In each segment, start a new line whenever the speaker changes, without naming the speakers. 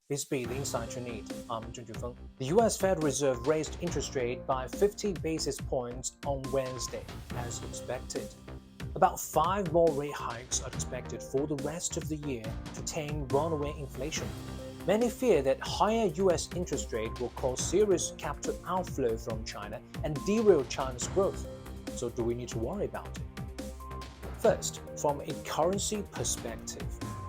This be the insight you need. I'm Junfeng. The US Federal Reserve raised interest rate by 50 basis points on Wednesday, as expected. About 5 more rate hikes are expected for the rest of the year to tame runaway inflation. Many fear that higher US interest rate will cause serious capital outflow from China and derail China's growth. So do we need to worry about it? First, from a currency perspective,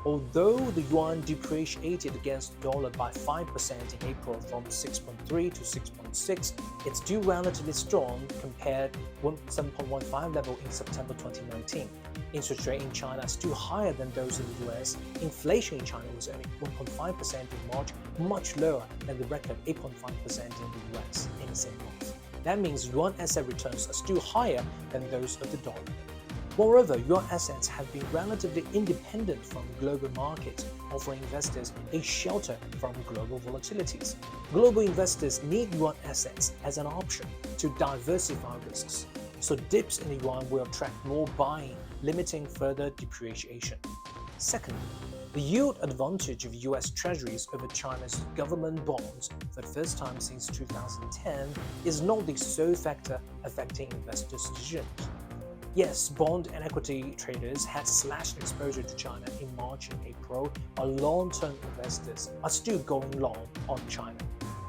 although the yuan depreciated against the dollar by 5% in April from 6.3 to 6.6, it's still relatively strong compared with 7.15 level in September 2019. Interest rate in China is still higher than those in the US. Inflation in China was only 1.5% in March, much lower than the record 8.5% in the US in the same month. That means yuan asset returns are still higher than those of the dollar. Moreover, yuan assets have been relatively independent from global markets, offering investors a shelter from global volatilities. Global investors need yuan assets as an option to diversify risks, so dips in the yuan will attract more buying, limiting further depreciation. Second, the yield advantage of US Treasuries over China's government bonds for the first time since 2010 is not the sole factor affecting investors' decisions. Yes, bond and equity traders had slashed exposure to China in March and April, while long-term investors are still going long on China.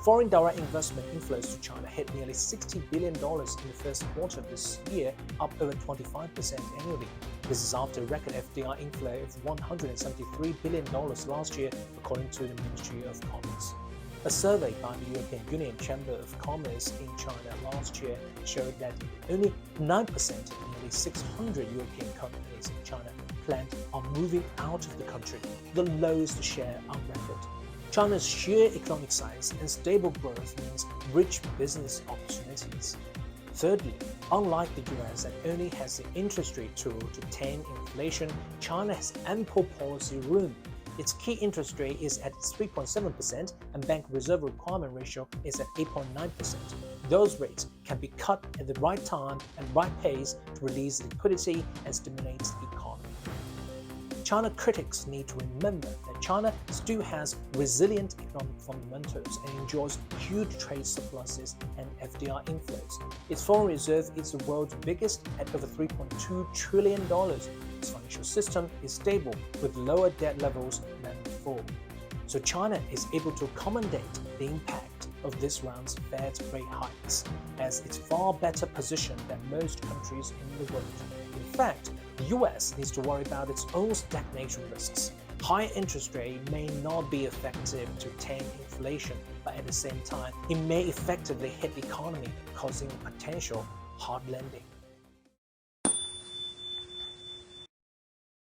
Foreign direct investment inflows to China hit nearly $60 billion in the first quarter of this year, up over 25% annually. This is after a record FDI inflow of $173 billion last year, according to the Ministry of Commerce. A survey by the European Union Chamber of Commerce in China last year showed that only 9% of nearly 600 European companies in China planned on moving out of the country, the lowest share on record. China's sheer economic size and stable growth means rich business opportunities. Thirdly, unlike the US that only has the interest rate tool to tame inflation, China has ample policy room. Its key interest rate is at 3.7% and bank reserve requirement ratio is at 8.9%. Those rates can be cut at the right time and right pace to release liquidity and stimulate the economy. China critics need to remember that China still has resilient economic fundamentals and enjoys huge trade surpluses and FDI inflows. Its foreign reserve is the world's biggest at over $3.2 trillion. Its financial system is stable with lower debt levels than before. So China is able to accommodate the impact of this round's Fed rate hikes, as it's far better positioned than most countries in the world. In fact, the US needs to worry about its own stagnation risks. High interest rate may not be effective to tame inflation, but at the same time, it may effectively hit the economy, causing potential hard landing.